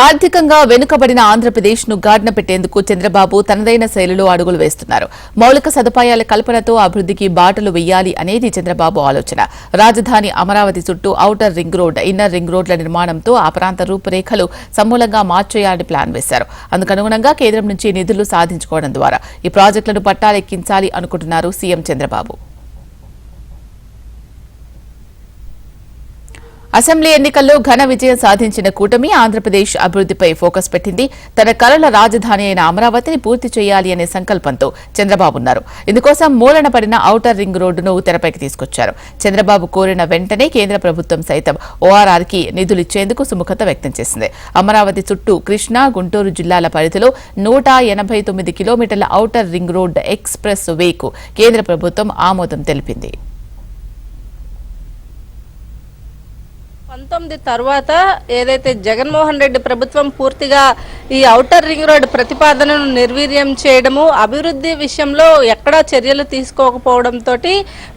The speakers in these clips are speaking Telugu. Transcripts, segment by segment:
ఆర్థికంగా వెనుకబడిన ఆంధ్రప్రదేశ్ ను గాడిన పెట్టేందుకు చంద్రబాబు తనదైన శైలిలో అడుగులు వేస్తున్నారు. మౌలిక సదుపాయాల కల్పనతో అభివృద్ధికి బాటలు వేయాలి అనేది చంద్రబాబు ఆలోచన. రాజధాని అమరావతి చుట్టూ outer ring road, inner ring రోడ్ల నిర్మాణంతో ఆ ప్రాంత రూపురేఖలు సమూలంగా మార్చేయాలని ప్లాన్ వేశారు. అందుకనుగుణంగా కేంద్రం నుంచి నిధులు సాధించుకోవడం ద్వారా ఈ ప్రాజెక్టులను పట్టాలెక్కించాలి అనుకుంటున్నారు సీఎం చంద్రబాబు. అసెంబ్లీ ఎన్నికల్లో ఘన విజయం సాధించిన కూటమి ఆంధ్రప్రదేశ్ అభివృద్ధిపై ఫోకస్ పెట్టింది. తన కలల రాజధాని అయిన అమరావతిని పూర్తి చేయాలి అనే సంకల్పంతో చంద్రబాబు ఉన్నారు. ఇందుకోసం మూలన పడిన ఔటర్ రింగ్ రోడ్డును తెరపైకి తీసుకొచ్చారు. చంద్రబాబు కోరిన వెంటనే కేంద్ర ప్రభుత్వం సైతం ఓఆర్ఆర్కి నిధులిచ్చేందుకు సుముఖత వ్యక్తం చేసింది. అమరావతి చుట్టూ కృష్ణా, గుంటూరు జిల్లాల పరిధిలో 189 కిలోమీటర్ల ఔటర్ రింగ్ రోడ్ ఎక్స్ప్రెస్ వేకు కేంద్ర ప్రభుత్వం ఆమోదం తెలిపింది. 19 తర్వాత ఏదైతే జగన్మోహన్ రెడ్డి ప్రభుత్వం పూర్తిగా ఈ ఔటర్ రింగ్ రోడ్ ప్రతిపాదనను నిర్వీర్యం చేయడము, అభివృద్ధి విషయంలో ఎక్కడా చర్యలు తీసుకోకపోవడంతో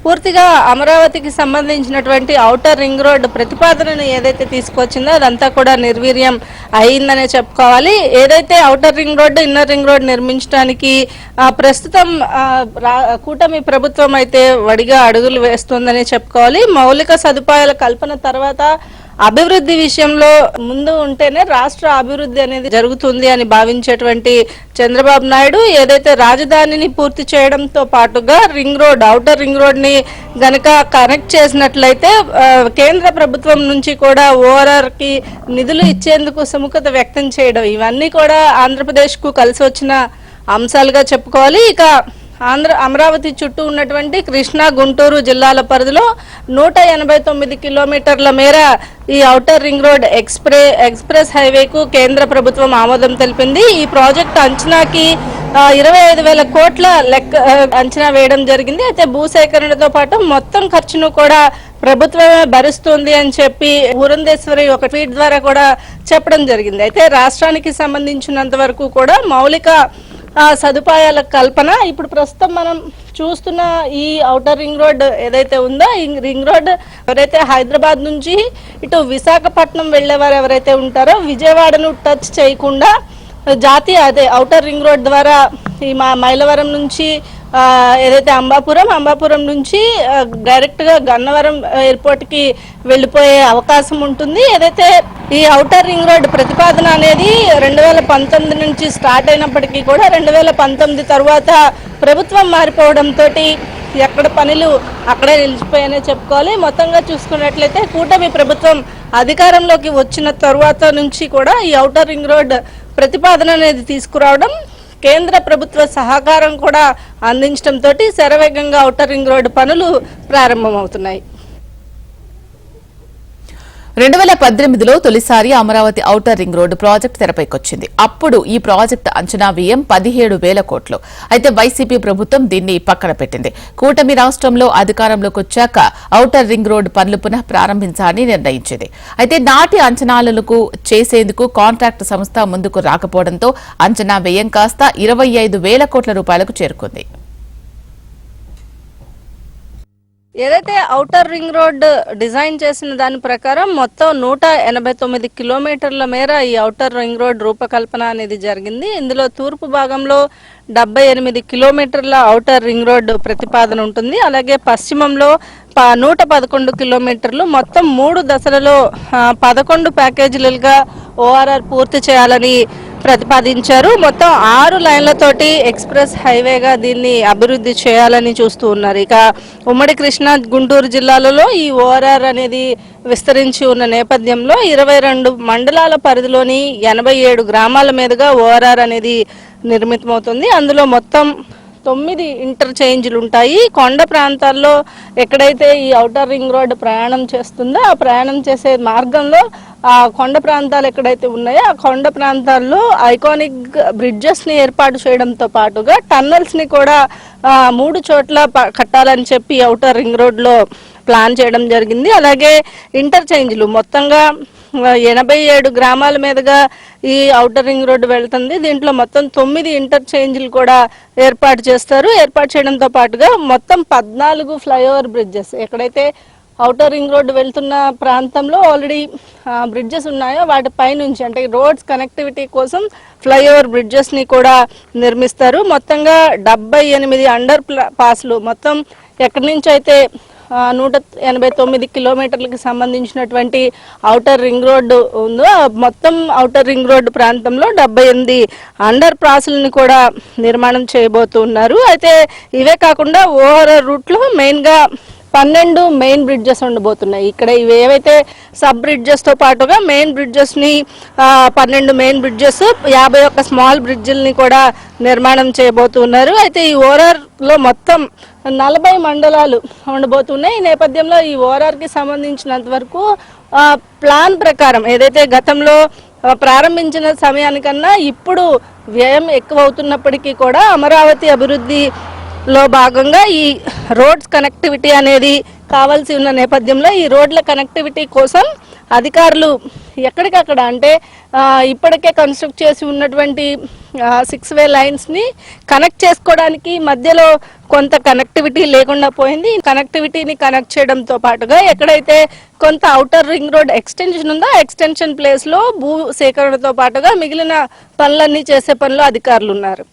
పూర్తిగా అమరావతికి సంబంధించినటువంటి ఔటర్ రింగ్ రోడ్ ప్రతిపాదనను ఏదైతే తీసుకొచ్చిందో అదంతా కూడా నిర్వీర్యం అయిందనే చెప్పుకోవాలి. ఏదైతే outer ring road, inner ring road నిర్మించడానికి ప్రస్తుతం కూటమి ప్రభుత్వం అయితే వడిగా అడుగులు వేస్తుందని చెప్పుకోవాలి. మౌలిక సదుపాయాల కల్పన తర్వాత అభివృద్ధి విషయంలో ముందు ఉంటేనే రాష్ట్ర అభివృద్ధి అనేది జరుగుతుంది అని భావించేటువంటి చంద్రబాబు నాయుడు ఏదైతే రాజధానిని పూర్తి చేయడంతో పాటుగా ring road, outer ring road ని గనక కనెక్ట్ చేసినట్లయితే కేంద్ర ప్రభుత్వం నుంచి కూడా ఓఆర్ఆర్ కి నిధులు ఇచ్చేందుకు సుముఖత వ్యక్తం చేయడం, ఇవన్నీ కూడా ఆంధ్రప్రదేశ్ కు కలిసి వచ్చిన అంశాలుగా చెప్పుకోవాలి. ఇక అమరావతి చుట్టూ ఉన్నటువంటి కృష్ణా, గుంటూరు జిల్లాల పరిధిలో 189 కిలోమీటర్ల మేర ఈ ఔటర్ రింగ్ రోడ్ ఎక్స్ప్రెస్ హైవేకు కేంద్ర ప్రభుత్వం ఆమోదం తెలిపింది. ఈ ప్రాజెక్ట్ అంచనాకి 25,000 కోట్ల అంచనా వేయడం జరిగింది. అయితే భూసేకరణతో పాటు మొత్తం ఖర్చును కూడా ప్రభుత్వమే భరిస్తుంది అని చెప్పి పురంధేశ్వరి ఒక ట్వీట్ ద్వారా కూడా చెప్పడం జరిగింది. అయితే రాష్ట్రానికి సంబంధించినంత వరకు కూడా మౌలిక సదుపాయాల కల్పన ఇప్పుడు ప్రస్తుతం మనం చూస్తున్న ఈ ఔటర్ రింగ్ రోడ్ ఏదైతే ఉందో ఈ రింగ్ రోడ్ ఎవరైతే హైదరాబాద్ నుంచి ఇటు విశాఖపట్నం వెళ్లేవారు ఎవరైతే ఉంటారో విజయవాడను టచ్ చేయకుండా అదే ఔటర్ రింగ్ రోడ్ ద్వారా ఈ మైలవరం నుంచి ఏదైతే అంబాపురం నుంచి డైరెక్ట్ గా గన్నవరం ఎయిర్పోర్ట్ కి వెళ్ళిపోయే అవకాశం ఉంటుంది. ఏదైతే ఈ ఔటర్ రింగ్ రోడ్ ప్రతిపాదన అనేది 2019 నుంచి స్టార్ట్ అయినప్పటికీ కూడా 2019 తర్వాత ప్రభుత్వం మారిపోవడంతో ఎక్కడ పనులు అక్కడే నిలిచిపోయాయనే చెప్పుకోవాలి. మొత్తంగా చూసుకున్నట్లయితే కూటమి ప్రభుత్వం అధికారంలోకి వచ్చిన తర్వాత నుంచి కూడా ఈ ఔటర్ రింగ్ రోడ్ ప్రతిపాదన అనేది తీసుకురావడం, కేంద్ర ప్రభుత్వ సహకారం కూడా అందించడంతో శరవేగంగా ఔటర్ రింగ్ రోడ్డు పనులు ప్రారంభమవుతున్నాయి. 2018లో తొలిసారి Amaravati outer ring road project తెరపైకొచ్చింది. అప్పుడు ఈ ప్రాజెక్టు అంచనా వ్యయం 17,000 కోట్లు. అయితే వైసీపీ ప్రభుత్వం దీన్ని పక్కన పెట్టింది. కూటమి రాష్ట్రంలో అధికారంలోకి వచ్చాక ఔటర్ రింగ్ రోడ్డు పనులు పునః ప్రారంభించాలని నిర్ణయించింది. అయితే నాటి అంచనాలకు చేసేందుకు కాంట్రాక్టు సంస్థ ముందుకు రాకపోవడంతో అంచనా వ్యయం కాస్త 25,000 కోట్ల రూపాయలకు చేరుకుంది. ఏదైతే ఔటర్ రింగ్ రోడ్ డిజైన్ చేసిన దాని ప్రకారం మొత్తం 189 కిలోమీటర్ల మేర ఈ ఔటర్ రింగ్ రోడ్ రూపకల్పన అనేది జరిగింది. ఇందులో తూర్పు భాగంలో 78 కిలోమీటర్ల ఔటర్ రింగ్ రోడ్ ప్రతిపాదన ఉంటుంది. అలాగే పశ్చిమంలో 111 కిలోమీటర్లు, మొత్తం 3 దశలలో 11 ప్యాకేజీలుగా ఓఆర్ఆర్ పూర్తి చేయాలని ప్రతిపాదించారు. మొత్తం 6 లైన్లతోటి ఎక్స్ప్రెస్ హైవేగా దీన్ని అభివృద్ధి చేయాలని చూస్తూ ఉన్నారు. ఇక ఉమ్మడి కృష్ణా, గుంటూరు జిల్లాలలో ఈ ఓఆర్ఆర్ అనేది విస్తరించి ఉన్న నేపథ్యంలో 22 మండలాల పరిధిలోని 87 గ్రామాల మీదుగా ఓఆర్ఆర్ అనేది నిర్మితమవుతుంది. అందులో మొత్తం 9 ఇంటర్చేంజ్లు ఉంటాయి. కొండ ప్రాంతాల్లో ఎక్కడైతే ఈ ఔటర్ రింగ్ రోడ్ ప్రయాణం చేస్తుందో ఆ ప్రయాణం చేసే మార్గంలో ఆ కొండ ప్రాంతాలు ఎక్కడైతే ఉన్నాయో ఆ కొండ ప్రాంతాల్లో ఐకానిక్ బ్రిడ్జెస్ ని ఏర్పాటు చేయడంతో పాటుగా టన్నల్స్ ని కూడా 3 చోట్ల కట్టాలని చెప్పి ఔటర్ రింగ్ రోడ్ లో ప్లాన్ చేయడం జరిగింది. అలాగే ఇంటర్చేంజ్లు మొత్తంగా 87 గ్రామాల మీదుగా ఈ ఔటర్ రింగ్ రోడ్డు వెళ్తుంది. దీంట్లో మొత్తం 9 ఇంటర్చేంజ్లు కూడా ఏర్పాటు చేస్తారు. ఏర్పాటు చేయడంతో పాటుగా మొత్తం 14 ఫ్లైఓవర్ బ్రిడ్జెస్ ఎక్కడైతే ఔటర్ రింగ్ రోడ్డు వెళ్తున్న ప్రాంతంలో ఆల్రెడీ బ్రిడ్జెస్ ఉన్నాయో వాటిపై నుంచి అంటే రోడ్స్ కనెక్టివిటీ కోసం ఫ్లైఓవర్ బ్రిడ్జెస్ని కూడా నిర్మిస్తారు. మొత్తంగా 78 అండర్ పాస్లు మొత్తం ఎక్కడి నుంచి అయితే 189 కిలోమీటర్లకు సంబంధించినటువంటి ఔటర్ రింగ్ రోడ్డు ఉందో మొత్తం ఔటర్ రింగ్ రోడ్డు ప్రాంతంలో 78 అండర్ పాస్లను కూడా నిర్మాణం చేయబోతున్నారు. అయితే ఇవే కాకుండా ఓవరాల్ రూట్లో మెయిన్గా 12 మెయిన్ బ్రిడ్జెస్ ఉండబోతున్నాయి. ఇక్కడ ఇవి ఏవైతే సబ్ బ్రిడ్జెస్ తో పాటుగా మెయిన్ బ్రిడ్జెస్ ని 12 మెయిన్ బ్రిడ్జెస్ 51 స్మాల్ బ్రిడ్జిల్ని కూడా నిర్మాణం చేయబోతున్నారు. అయితే ఈ ఓఆర్ఆర్ లో మొత్తం 40 మండలాలు ఉండబోతున్నాయి. ఈ నేపథ్యంలో ఈ ఓఆర్ఆర్ కి సంబంధించినంత వరకు ప్లాన్ ప్రకారం ఏదైతే గతంలో ప్రారంభించిన సమయానికన్నా ఇప్పుడు వ్యయం ఎక్కువ అవుతున్నప్పటికీ కూడా అమరావతి అభివృద్ధి లో భాగంగా ఈ రోడ్స్ కనెక్టివిటీ అనేది కావాల్సి ఉన్న నేపథ్యంలో ఈ రోడ్ల కనెక్టివిటీ కోసం అధికారులు ఎక్కడికక్కడ అంటే ఇప్పటికే కన్స్ట్రక్ట్ చేసి ఉన్నటువంటి 6-వే లైన్స్ని కనెక్ట్ చేసుకోవడానికి మధ్యలో కొంత కనెక్టివిటీ లేకుండా పోయింది. కనెక్టివిటీని కనెక్ట్ చేయడంతో పాటుగా ఎక్కడైతే కొంత ఔటర్ రింగ్ రోడ్ ఎక్స్టెన్షన్ ఉందో ఆ ఎక్స్టెన్షన్ ప్లేస్లో భూ సేకరణతో పాటుగా మిగిలిన పనులన్నీ చేసే పనిలో అధికారులు ఉన్నారు.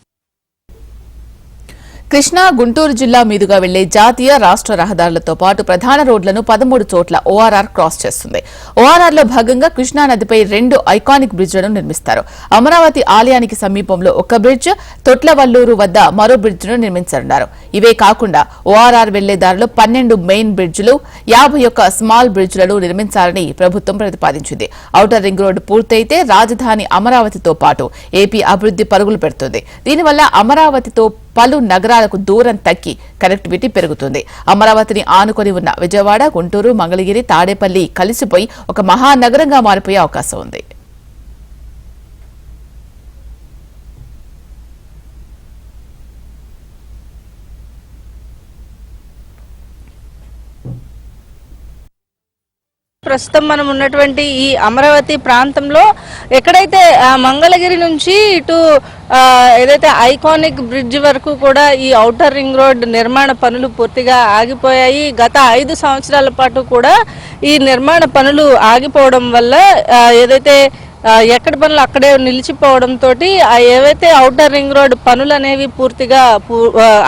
కృష్ణా గుంటూరు జిల్లా మీదుగా వెళ్లే జాతీయ రాష్ట్ర రహదారులతో పాటు ప్రధాన రోడ్లను 13 చోట్ల ఓఆర్ఆర్ క్రాస్ చేస్తుంది. ఓఆర్ఆర్ లో భాగంగా కృష్ణా నదిపై 2 ఐకానిక్ బ్రిడ్జ్లను నిర్మిస్తారు. అమరావతి ఆలయానికి సమీపంలో ఒక బ్రిడ్జ్, తొట్లవల్లూరు వద్ద మరో బ్రిడ్జ్ను నిర్మించనున్నారు. ఇవే కాకుండా ఓఆర్ఆర్ వెళ్లే దారిలో 12 మెయిన్ బ్రిడ్జ్లు, 51 స్మాల్ బ్రిడ్జ్లను నిర్మించాలని ప్రభుత్వం ప్రతిపాదించింది. ఔటర్ రింగ్ రోడ్డు పూర్తయితే రాజధాని అమరావతితో పాటు ఏపీ అభివృద్ధి పరుగులు పెడుతుంది. దీనివల్ల అమరావతితో పలు నగరాలకు దూరం తగ్గి కనెక్టివిటీ పెరుగుతుంది. అమరావతిని ఆనుకొని ఉన్న విజయవాడ, గుంటూరు, మంగళగిరి, తాడేపల్లి కలిసిపోయి ఒక మహానగరంగా మారిపోయే అవకాశం ఉంది. ప్రస్తుతం మనం ఉన్నటువంటి ఈ అమరావతి ప్రాంతంలో ఎక్కడైతే మంగళగిరి నుంచి ఇటు ఏదైతే ఐకానిక్ బ్రిడ్జ్ వరకు కూడా ఈ ఔటర్ రింగ్ రోడ్ నిర్మాణ పనులు పూర్తిగా ఆగిపోయాయి. గత 5 సంవత్సరాల పాటు కూడా ఈ నిర్మాణ పనులు ఆగిపోవడం వల్ల ఏదైతే ఎక్కడి పనులు అక్కడే నిలిచిపోవడంతో ఏవైతే ఔటర్ రింగ్ రోడ్ పనులు అనేవి పూర్తిగా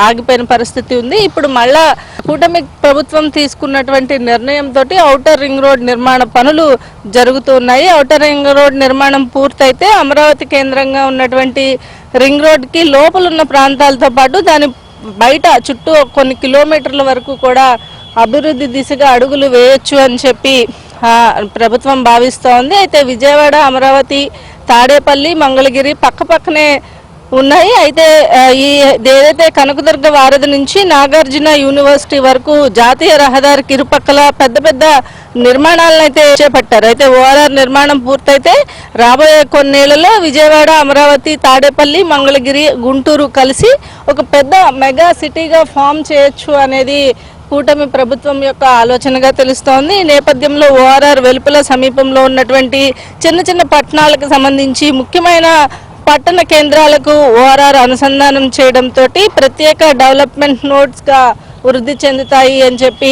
ఆగిపోయిన పరిస్థితి ఉంది. ఇప్పుడు మళ్ళా కూటమి ప్రభుత్వం తీసుకున్నటువంటి నిర్ణయంతో ఔటర్ రింగ్ రోడ్ నిర్మాణ పనులు జరుగుతున్నాయి. ఔటర్ రింగ్ రోడ్ నిర్మాణం పూర్తయితే అమరావతి కేంద్రంగా ఉన్నటువంటి రింగ్ రోడ్ కి లోపల ఉన్న ప్రాంతాలతో పాటు దాని బయట చుట్టూ కొన్ని కిలోమీటర్ల వరకు కూడా అభివృద్ధి దిశగా అడుగులు వేయొచ్చు అని చెప్పి ప్రభుత్వం భావిస్తోంది. అయితే విజయవాడ, అమరావతి, తాడేపల్లి, మంగళగిరి పక్కపక్కనే ఉన్నాయి. అయితే ఏదైతే కనకదుర్గ వారధి నుంచి నాగార్జున యూనివర్సిటీ వరకు జాతీయ రహదారికి ఇరుపక్కల పెద్ద పెద్ద నిర్మాణాలను అయితే చేపట్టారు. అయితే ఓఆర్ఆర్ నిర్మాణం పూర్తయితే రాబోయే కొన్నేళ్లలో విజయవాడ, అమరావతి, తాడేపల్లి, మంగళగిరి, గుంటూరు కలిసి ఒక పెద్ద మెగా సిటీగా ఫామ్ చేయొచ్చు అనేది కూటమి ప్రభుత్వం యొక్క ఆలోచనగా తెలుస్తోంది. ఈ నేపథ్యంలో ఓఆర్ఆర్ వెలుపల సమీపంలో ఉన్నటువంటి చిన్న చిన్న పట్టణాలకు సంబంధించి ముఖ్యమైన పట్టణ కేంద్రాలకు ఓఆర్ఆర్ అనుసంధానం చేయడంతో ప్రత్యేక డెవలప్మెంట్ నోడ్స్ గా వృద్ధి చెందుతాయి అని చెప్పి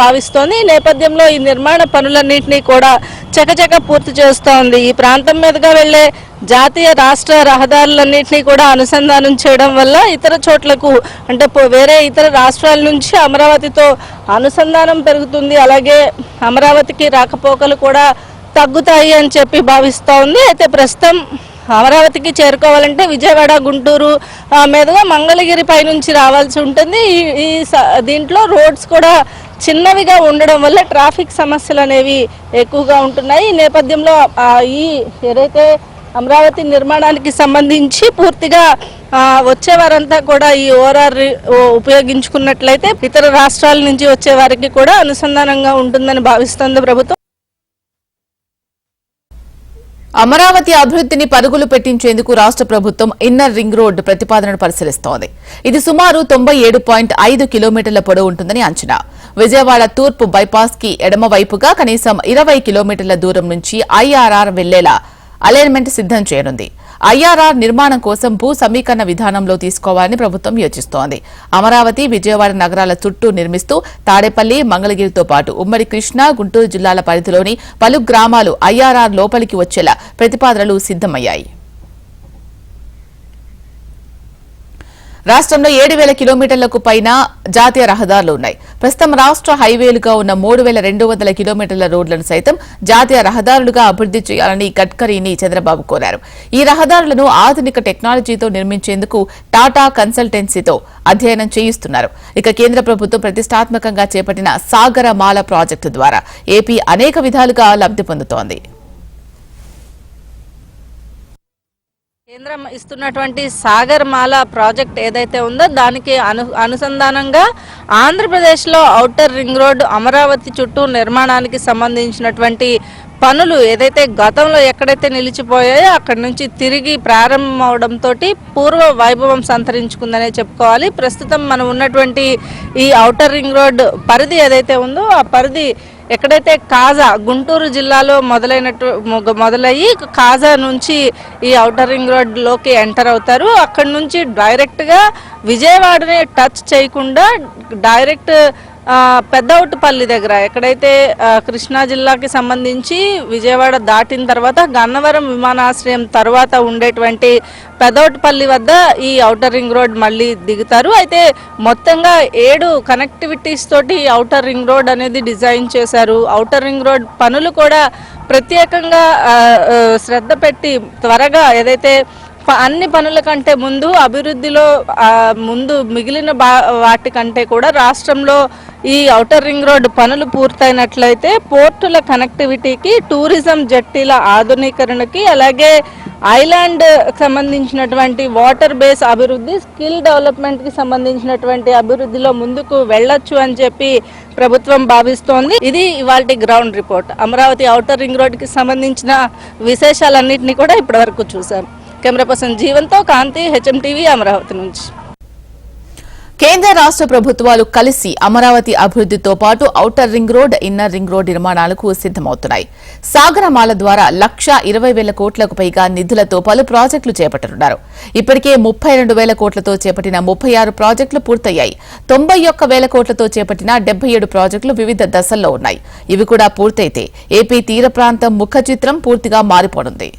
భావిస్తోంది. ఈ నేపథ్యంలో ఈ నిర్మాణ పనులన్నింటినీ కూడా చకచక పూర్తి చేస్తోంది. ఈ ప్రాంతం మీదుగా వెళ్లే జాతీయ రాష్ట్ర రహదారులన్నింటినీ కూడా అనుసంధానం చేయడం వల్ల ఇతర చోట్లకు అంటే వేరే ఇతర రాష్ట్రాల నుంచి అమరావతితో అనుసంధానం పెరుగుతుంది. అలాగే అమరావతికి రాకపోకలు కూడా తగ్గుతాయి అని చెప్పి భావిస్తూ ఉంది. అయితే ప్రస్తుతం అమరావతికి చేరుకోవాలంటే విజయవాడ, గుంటూరు మీదుగా మంగళగిరి పై నుంచి రావాల్సి ఉంటుంది. ఈ దీంట్లో రోడ్స్ కూడా చిన్నవిగా ఉండడం వల్ల ట్రాఫిక్ సమస్యలు అనేవి ఎక్కువగా ఉంటున్నాయి. ఈ నేపథ్యంలో ఈ ఏదైతే అమరావతి నిర్మాణానికి సంబంధించి పూర్తిగా వచ్చే వారంతా కూడా ఈ ఓఆర్ఆర్ ఉపయోగించుకున్నట్లయితే ఇతర రాష్ట్రాల నుంచి వచ్చే వారికి కూడా అనుసంధానంగా ఉంటుందని భావిస్తోంది ప్రభుత్వం. అమరావతి అభివృద్ధిని పరుగులు పెట్టించేందుకు రాష్ట్ర ప్రభుత్వం ఇన్నర్ రింగ్ రోడ్డు ప్రతిపాదనను పరిశీలిస్తోంది. ఇది సుమారు 97.5 కిలోమీటర్ల పొడవు ఉంటుందని అంచనా. విజయవాడ తూర్పు బైపాస్ కి ఎడమవైపుగా కనీసం 20 కిలోమీటర్ల దూరం నుంచి ఐఆర్ఆర్ వెళ్లేలా అలైన్మెంట్ సిద్ధం చేయనుంది. ఐఆర్ఆర్ నిర్మాణం కోసం భూ సమీకరణ విధానంలో తీసుకోవాలని ప్రభుత్వం యోచిస్తోంది. అమరావతి, విజయవాడ నగరాల చుట్టూ నిర్మిస్తూ తాడేపల్లి, మంగళగిరితో పాటు ఉమ్మడి కృష్ణా, గుంటూరు జిల్లాల పరిధిలోని పలు గ్రామాలు ఐఆర్ఆర్ లోపలికి వచ్చేలా ప్రతిపాదనలు సిద్ధమయ్యాయి. రాష్ట్రంలో 7,000 కిలోమీటర్లకు పైన జాతీయ రహదారులు ఉన్నాయి. ప్రస్తుతం రాష్ట్ర హైవేలుగా ఉన్న 3,200 కిలోమీటర్ల రోడ్లను సైతం జాతీయ రహదారులుగా అభివృద్ది చేయాలని గడ్కరీని చంద్రబాబు కోరారు. ఈ రహదారులను ఆధునిక టెక్నాలజీతో నిర్మించేందుకు టాటా కన్సల్టెన్సీతో అధ్యయనం చేయిస్తున్నారు. ఇక కేంద్ర ప్రభుత్వం ప్రతిష్టాత్మకంగా చేపట్టిన సాగరమాల ప్రాజెక్టు ద్వారా ఏపీ అనేక విధాలుగా లబ్ధి పొందుతోంది. కేంద్రం ఇస్తున్నటువంటి సాగర్మాల ప్రాజెక్ట్ ఏదైతే ఉందో దానికి అనుసంధానంగా ఆంధ్రప్రదేశ్లో ఔటర్ రింగ్ రోడ్ అమరావతి చుట్టూ నిర్మాణానికి సంబంధించినటువంటి పనులు ఏదైతే గతంలో ఎక్కడైతే నిలిచిపోయాయో అక్కడి నుంచి తిరిగి ప్రారంభం అవడంతో పూర్వ వైభవం సంతరించుకుందనే చెప్పుకోవాలి. ప్రస్తుతం మనం ఉన్నటువంటి ఈ ఔటర్ రింగ్ రోడ్ పరిధి ఏదైతే ఉందో ఆ పరిధి ఎక్కడైతే కాజా గుంటూరు జిల్లాలో మొదలయ్యి కాజా నుంచి ఈ ఔటర్ రింగ్ రోడ్ లోకి ఎంటర్ అవుతారు. అక్కడి నుంచి డైరెక్ట్గా విజయవాడని టచ్ చేయకుండా డైరెక్ట్ పెద్దౌటుపల్లి దగ్గర ఎక్కడైతే కృష్ణా జిల్లాకి సంబంధించి విజయవాడ దాటిన తర్వాత గన్నవరం విమానాశ్రయం తర్వాత ఉండేటువంటి పెద్దౌటుపల్లి వద్ద ఈ ఔటర్ రింగ్ రోడ్ మళ్ళీ దిగుతారు. అయితే మొత్తంగా 7 కనెక్టివిటీస్ తోటి ఔటర్ రింగ్ రోడ్ అనేది డిజైన్ చేశారు. ఔటర్ రింగ్ రోడ్ పనులు కూడా ప్రత్యేకంగా శ్రద్ధ పెట్టి త్వరగా ఏదైతే అన్ని పనుల కంటే ముందు అభివృద్ధిలో ముందు మిగిలిన వాటికంటే కూడా రాష్ట్రంలో ఈ ఔటర్ రింగ్ రోడ్ పనులు పూర్తయినట్లయితే పోర్టుల కనెక్టివిటీకి, టూరిజం జట్టీల ఆధునీకరణకి, అలాగే ఐలాండ్ సంబంధించినటువంటి వాటర్ బేస్ అభివృద్ధి, స్కిల్ డెవలప్మెంట్కి సంబంధించినటువంటి అభివృద్ధిలో ముందుకు వెళ్ళొచ్చు అని చెప్పి ప్రభుత్వం భావిస్తోంది. ఇది ఇవాల్టి ground report. Amaravati outer ring రోడ్కి సంబంధించిన విశేషాలన్నింటినీ కూడా ఇప్పటివరకు చూసాం. కెమెరా పర్సన్ జీవన్తో కాంతి, హెచ్ఎంటీవీ అమరావతి నుంచి. కేంద్ర రాష్ట్ర ప్రభుత్వాలు కలిసి అమరావతి అభివృద్ధితో పాటు outer ring road, inner ring road నిర్మాణాలకు సిద్దమవుతున్నాయి. సాగరమాల ద్వారా 1,20,000 కోట్లకు పైగా నిధులతో పలు ప్రాజెక్టులు చేపట్టనున్నారు. ఇప్పటికే 32,000 కోట్లతో చేపట్టిన 36 ప్రాజెక్టులు పూర్తయ్యాయి. 91,000 కోట్లతో చేపట్టిన 77 ప్రాజెక్టులు వివిధ దశల్లో ఉన్నాయి. ఇవి కూడా పూర్తయితే ఏపీ తీర ప్రాంతం ముఖ చిత్రం పూర్తిగా మారిపోనుంది.